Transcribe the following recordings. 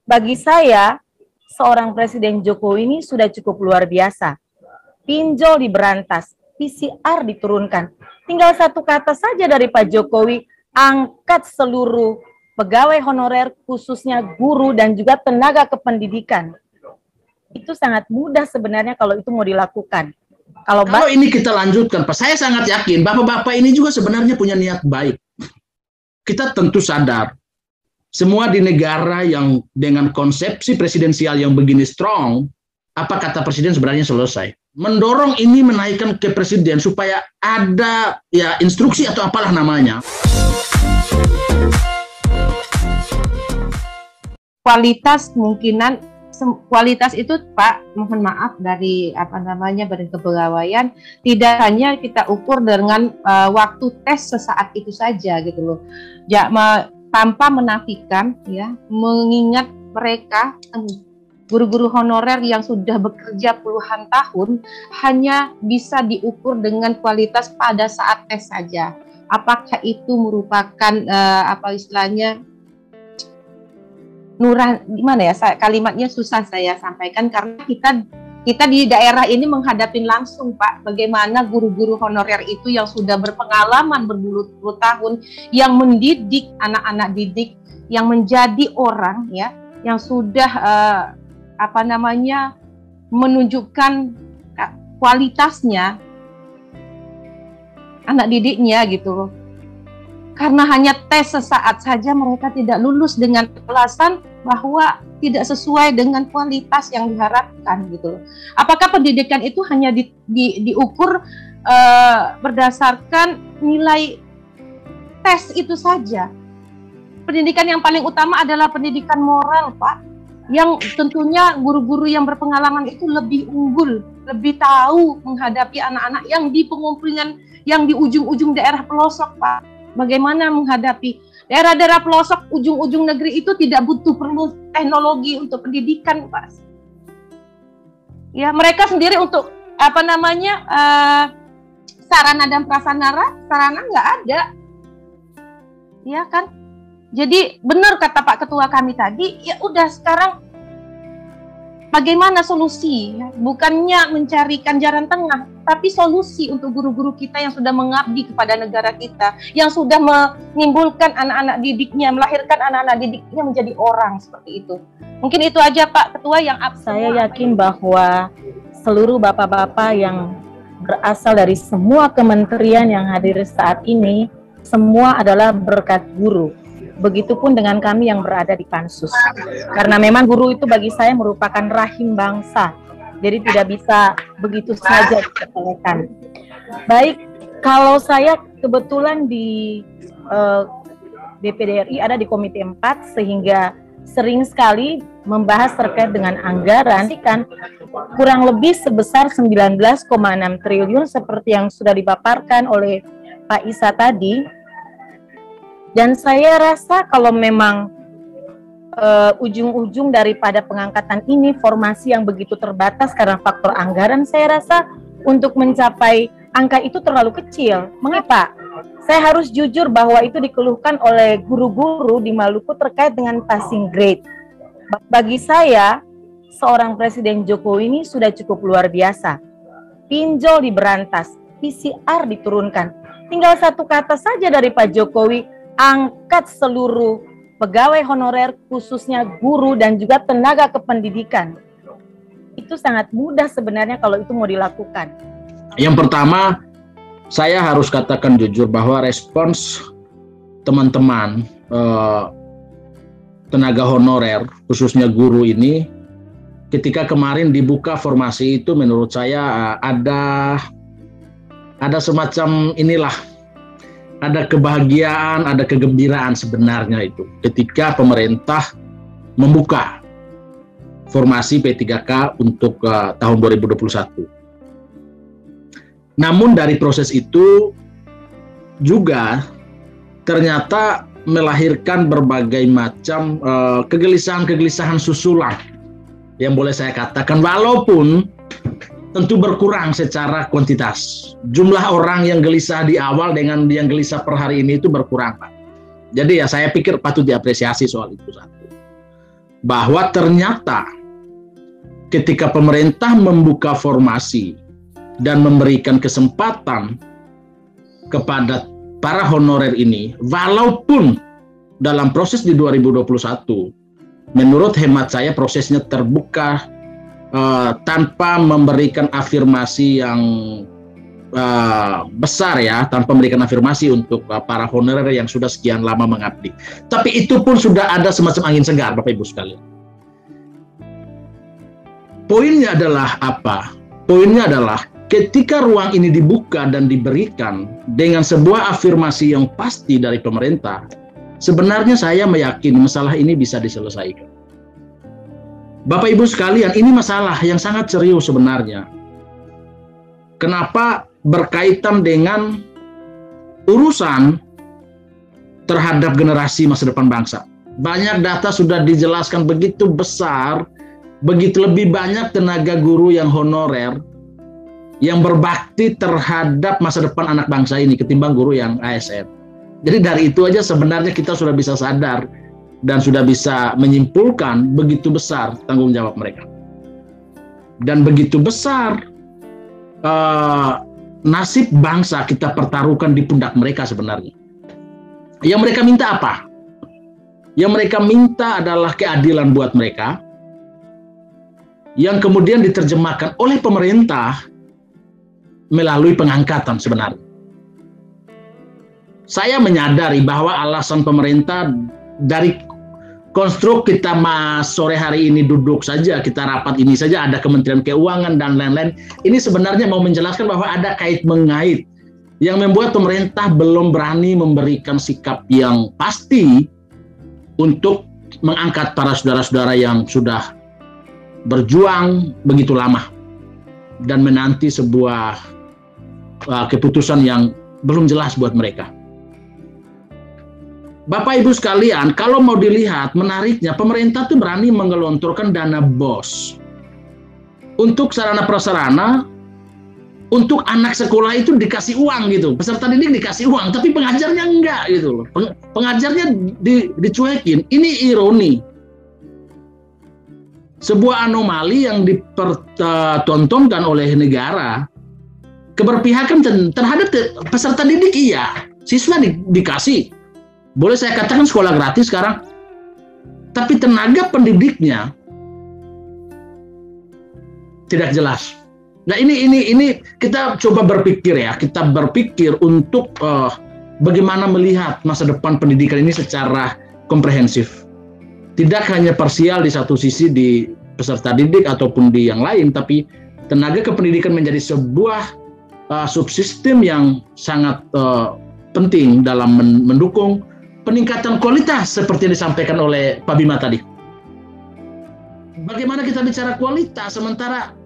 Bagi saya, seorang Presiden Jokowi ini sudah cukup luar biasa. Pinjol diberantas, PCR diturunkan. Tinggal satu kata saja dari Pak Jokowi, angkat seluruh pegawai honorer, khususnya guru dan juga tenaga kependidikan. Itu sangat mudah sebenarnya kalau itu mau dilakukan. Kalau ini kita lanjutkan, Pak, saya sangat yakin bapak-bapak ini juga sebenarnya punya niat baik. Kita tentu sadar, semua di negara yang dengan konsepsi presidensial yang begini strong, apa kata presiden sebenarnya selesai. Mendorong ini menaikkan ke presiden supaya ada ya instruksi atau apalah namanya. Kualitas itu, Pak, mohon maaf, dari Badan Kepegawaian tidak hanya kita ukur dengan waktu tes sesaat itu saja gitu loh. Tanpa menafikan ya, mengingat mereka guru-guru honorer yang sudah bekerja puluhan tahun hanya bisa diukur dengan kualitas pada saat tes saja. Apakah itu merupakan kalimatnya susah saya sampaikan karena kita di daerah ini menghadapi langsung, Pak, bagaimana guru-guru honorer itu yang sudah berpengalaman berpuluh-puluh tahun, yang mendidik anak-anak didik, yang menjadi orang ya, yang sudah menunjukkan kualitasnya anak didiknya gitu loh. Karena hanya tes sesaat saja mereka tidak lulus dengan alasan bahwa tidak sesuai dengan kualitas yang diharapkan gitu loh. Apakah pendidikan itu hanya diukur berdasarkan nilai tes itu saja? Pendidikan yang paling utama adalah pendidikan moral, Pak. Yang tentunya guru-guru yang berpengalaman itu lebih unggul, lebih tahu menghadapi anak-anak yang di pengumpulan, yang di ujung-ujung daerah pelosok, Pak. Bagaimana menghadapi daerah-daerah pelosok ujung-ujung negeri itu tidak perlu teknologi untuk pendidikan, Pak. Ya, mereka sendiri untuk sarana dan sarana nggak ada. Ya kan? Jadi benar kata Pak Ketua kami tadi, ya udah sekarang bagaimana solusi? Ya? Bukannya mencarikan jalan tengah, tapi solusi untuk guru-guru kita yang sudah mengabdi kepada negara kita, yang sudah menimbulkan anak-anak didiknya, melahirkan anak-anak didiknya menjadi orang seperti itu. Mungkin itu aja Pak Ketua yang saya yakin bahwa seluruh bapak-bapak yang berasal dari semua kementerian yang hadir saat ini, semua adalah berkat guru. Begitupun dengan kami yang berada di Pansus. Karena memang guru itu bagi saya merupakan rahim bangsa. Jadi tidak bisa begitu saja disepelekan. Baik, kalau saya kebetulan di DPD RI ada di Komite 4 sehingga sering sekali membahas terkait dengan anggaran kan kurang lebih sebesar 19,6 triliun seperti yang sudah dipaparkan oleh Pak Isa tadi. Dan saya rasa kalau memang ujung-ujung daripada pengangkatan ini formasi yang begitu terbatas karena faktor anggaran, saya rasa untuk mencapai angka itu terlalu kecil. Mengapa? Saya harus jujur bahwa itu dikeluhkan oleh guru-guru di Maluku terkait dengan passing grade. Bagi saya, seorang Presiden Jokowi ini sudah cukup luar biasa. Pinjol diberantas, PCR diturunkan. Tinggal satu kata saja dari Pak Jokowi, angkat seluruh pegawai honorer, khususnya guru dan juga tenaga kependidikan. Itu sangat mudah sebenarnya kalau itu mau dilakukan. Yang pertama, saya harus katakan jujur bahwa respons teman-teman tenaga honorer, khususnya guru ini, ketika kemarin dibuka formasi itu menurut saya ada semacam inilah, ada kebahagiaan, ada kegembiraan sebenarnya itu ketika pemerintah membuka formasi P3K untuk tahun 2021. Namun dari proses itu juga ternyata melahirkan berbagai macam kegelisahan-kegelisahan susulan yang boleh saya katakan, walaupun tentu berkurang secara kuantitas. Jumlah orang yang gelisah di awal dengan yang gelisah per hari ini itu berkurang, Pak. Jadi ya saya pikir patut diapresiasi soal itu satu. bahwa ternyata ketika pemerintah membuka formasi dan memberikan kesempatan kepada para honorer ini, walaupun dalam proses di 2021, menurut hemat saya prosesnya terbuka tanpa memberikan afirmasi yang besar ya, tanpa memberikan afirmasi untuk para honorer yang sudah sekian lama mengabdi. Tapi itu pun sudah ada semacam angin segar, Bapak Ibu sekalian. Poinnya adalah apa? Poinnya adalah ketika ruang ini dibuka dan diberikan dengan sebuah afirmasi yang pasti dari pemerintah, sebenarnya saya meyakini masalah ini bisa diselesaikan. Bapak Ibu sekalian, ini masalah yang sangat serius sebenarnya. Kenapa? Berkaitan dengan urusan terhadap generasi masa depan bangsa. Banyak data sudah dijelaskan begitu besar, begitu lebih banyak tenaga guru yang honorer yang berbakti terhadap masa depan anak bangsa ini ketimbang guru yang ASN. Jadi dari itu aja sebenarnya kita sudah bisa sadar dan sudah bisa menyimpulkan begitu besar tanggung jawab mereka. Dan begitu besar nasib bangsa kita pertaruhkan di pundak mereka sebenarnya. Yang mereka minta apa? Yang mereka minta adalah keadilan buat mereka, yang kemudian diterjemahkan oleh pemerintah melalui pengangkatan sebenarnya. Saya menyadari bahwa alasan pemerintah dari konstruk kita sore hari ini duduk saja, kita rapat ini saja, ada Kementerian Keuangan dan lain-lain. Ini sebenarnya mau menjelaskan bahwa ada kait-mengait yang membuat pemerintah belum berani memberikan sikap yang pasti untuk mengangkat para saudara-saudara yang sudah berjuang begitu lama dan menanti sebuah keputusan yang belum jelas buat mereka. Bapak Ibu sekalian, kalau mau dilihat menariknya, pemerintah tuh berani menggelontorkan dana BOS untuk sarana prasarana, untuk anak sekolah itu dikasih uang gitu, peserta didik dikasih uang, tapi pengajarnya enggak gitu loh. Pengajarnya dicuekin. Ini ironi. Sebuah anomali yang dipertontonkan oleh negara. Keberpihakan terhadap peserta didik iya, siswa dikasih. Boleh saya katakan sekolah gratis sekarang, tapi tenaga pendidiknya tidak jelas. Nah ini kita coba berpikir ya, kita berpikir untuk bagaimana melihat masa depan pendidikan ini secara komprehensif. Tidak hanya parsial di satu sisi di peserta didik ataupun di yang lain, tapi tenaga kependidikan menjadi sebuah subsistem yang sangat penting dalam mendukung peningkatan kualitas seperti yang disampaikan oleh Pak Bima tadi. Bagaimana kita bicara kualitas sementara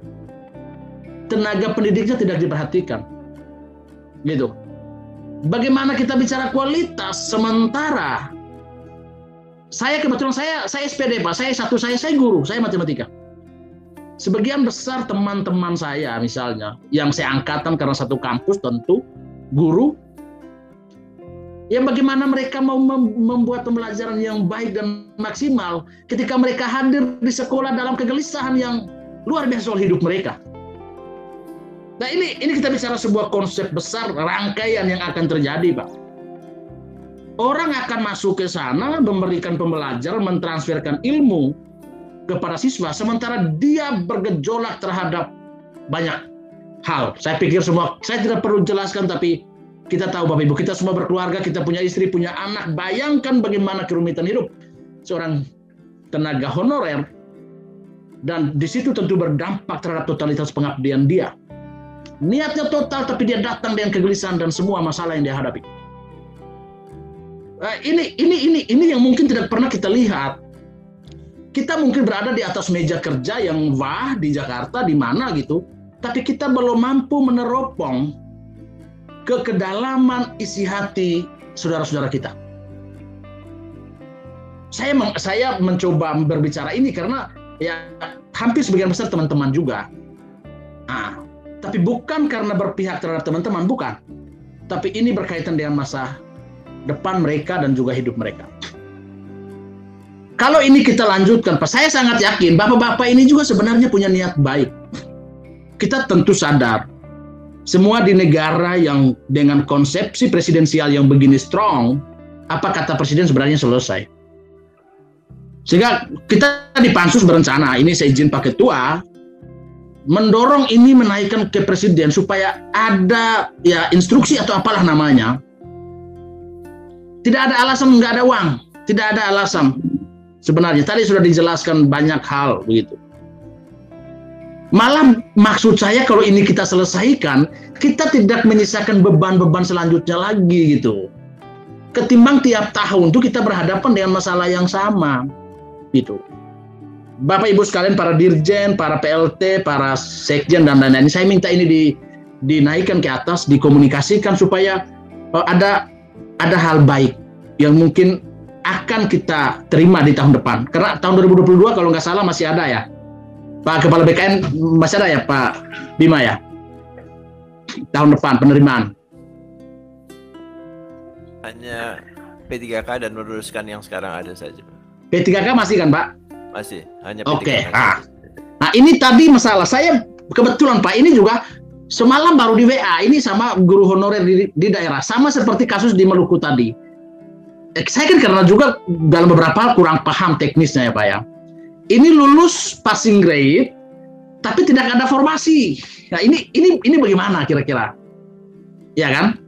tenaga pendidiknya tidak diperhatikan, gitu. Bagaimana kita bicara kualitas sementara saya kebetulan saya SPD Pak, saya guru, saya matematika. Sebagian besar teman-teman saya misalnya yang saya angkatan karena satu kampus tentu guru. Yang bagaimana mereka mau membuat pembelajaran yang baik dan maksimal ketika mereka hadir di sekolah dalam kegelisahan yang luar biasa soal hidup mereka. Nah ini kita bicara sebuah konsep besar, rangkaian yang akan terjadi Pak. Orang akan masuk ke sana, memberikan pembelajaran, mentransferkan ilmu kepada siswa, sementara dia bergejolak terhadap banyak hal. Saya pikir semua, saya tidak perlu jelaskan, tapi kita tahu Bapak Ibu, kita semua berkeluarga, kita punya istri, punya anak. Bayangkan bagaimana kerumitan hidup seorang tenaga honorer, dan di situ tentu berdampak terhadap totalitas pengabdian dia. Niatnya total, tapi dia datang dengan kegelisahan dan semua masalah yang dia hadapi. Ini yang mungkin tidak pernah kita lihat. Kita mungkin berada di atas meja kerja yang wah di Jakarta, di mana gitu, tapi kita belum mampu meneropong ke kedalaman isi hati saudara-saudara kita. Saya mencoba berbicara ini karena ya hampir sebagian besar teman-teman juga. Tapi bukan karena berpihak terhadap teman-teman, bukan. Tapi ini berkaitan dengan masa depan mereka dan juga hidup mereka. kalau ini kita lanjutkan, Pak, saya sangat yakin bapak-bapak ini juga sebenarnya punya niat baik. Kita tentu sadar, semua di negara yang dengan konsepsi presidensial yang begini strong, apa kata presiden sebenarnya selesai. Sehingga kita di Pansus berencana, ini saya izin Pak Ketua, mendorong ini menaikkan ke presiden supaya ada ya instruksi atau apalah namanya. Tidak ada alasan nggak ada uang, tidak ada alasan. Sebenarnya tadi sudah dijelaskan banyak hal begitu. Malah maksud saya kalau ini kita selesaikan, kita tidak menyisakan beban-beban selanjutnya lagi gitu. Ketimbang tiap tahun tuh kita berhadapan dengan masalah yang sama gitu. Bapak Ibu sekalian, para dirjen, para PLT, para sekjen dan lain-lain, saya minta ini dinaikkan ke atas, dikomunikasikan supaya ada hal baik yang mungkin akan kita terima di tahun depan. Karena tahun 2022 kalau nggak salah masih ada ya, Pak Kepala BKN masih ada ya Pak Bima ya, tahun depan penerimaan. Hanya P3K dan meneruskan yang sekarang ada saja. P3K masih kan Pak? Masih, hanya P3K. Oke. Nah ini tadi masalah saya kebetulan Pak, ini juga semalam baru di WA ini sama guru honorer di daerah, sama seperti kasus di Maluku tadi. Saya kan karena juga dalam beberapa hal kurang paham teknisnya ya Pak ya. Ini lulus passing grade, tapi tidak ada formasi. Nah ini bagaimana kira-kira? Ya kan?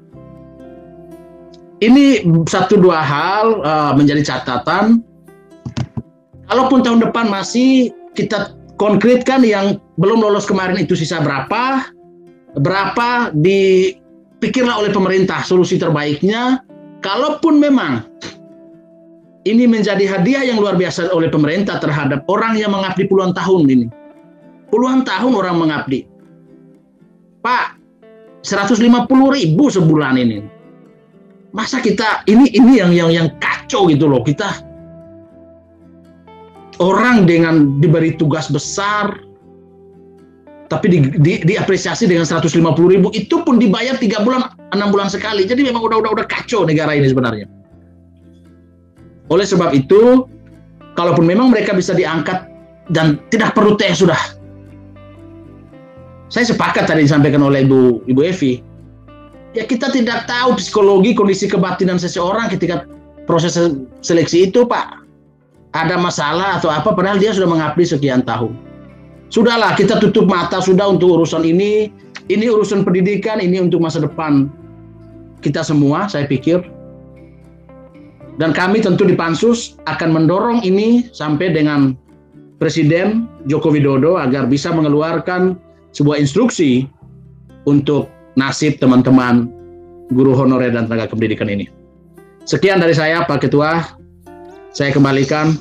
Ini satu dua hal menjadi catatan. Kalaupun tahun depan masih kita konkretkan yang belum lolos kemarin itu sisa berapa dipikirlah oleh pemerintah solusi terbaiknya. Kalaupun memang ini menjadi hadiah yang luar biasa oleh pemerintah terhadap orang yang mengabdi puluhan tahun ini. Puluhan tahun orang mengabdi. Pak, 150.000 sebulan ini. Masa kita ini yang kacau gitu loh. Kita orang dengan diberi tugas besar tapi diapresiasi dengan 150.000, itu pun dibayar 3 bulan 6 bulan sekali. Jadi memang udah kacau negara ini sebenarnya. Oleh sebab itu, kalaupun memang mereka bisa diangkat dan tidak perlu tes sudah. Saya sepakat tadi disampaikan oleh Ibu Evi. Ya kita tidak tahu psikologi, kondisi kebatinan seseorang ketika proses seleksi itu, Pak. Ada masalah atau apa, padahal dia sudah mengabdi sekian tahun. Sudahlah, kita tutup mata sudah untuk urusan ini urusan pendidikan, ini untuk masa depan kita semua, saya pikir. Dan kami tentu di Pansus akan mendorong ini sampai dengan Presiden Joko Widodo agar bisa mengeluarkan sebuah instruksi untuk nasib teman-teman guru honorer dan tenaga kependidikan ini. Sekian dari saya, Pak Ketua. Saya kembalikan